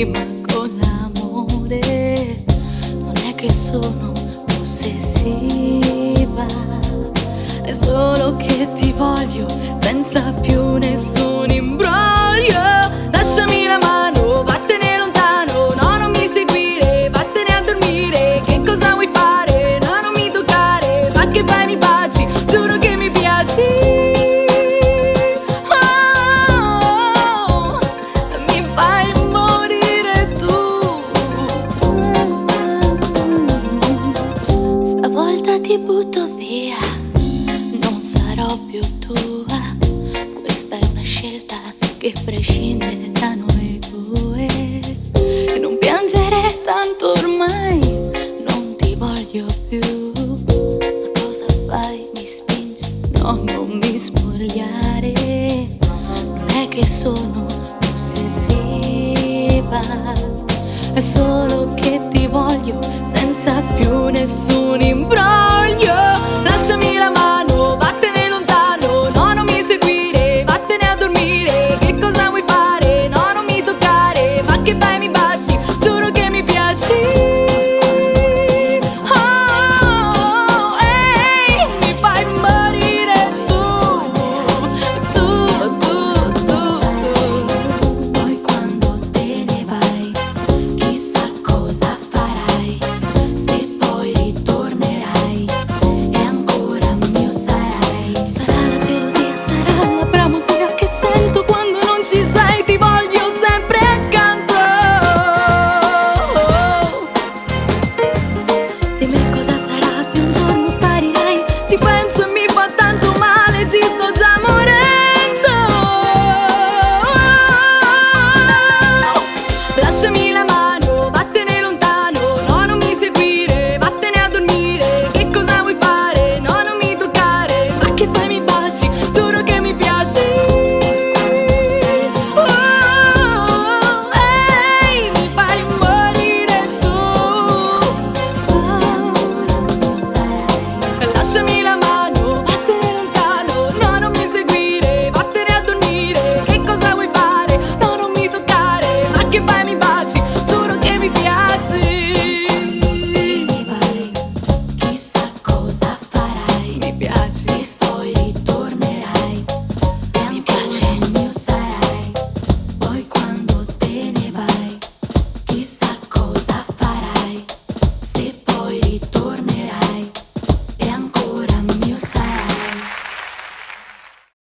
prima con l'amore. Non è che sono possessiva, è solo che ti voglio senza più nessun imbroglio. Lasciami la mano, vattene lontano, no non mi seguire, vattene a dormire. Che cosa vuoi fare? No non mi toccare, ma che fai mi baci, giuro che mi piaci. Ti butto via, non sarò più tua. Questa è una scelta che prescinde da noi due. E non piangere tanto ormai, non ti voglio più. Ma cosa fai? Mi spingi? No, non mi spogliare. Non è che sono possessiva, è solo che ti voglio senza più nessun imbroglio.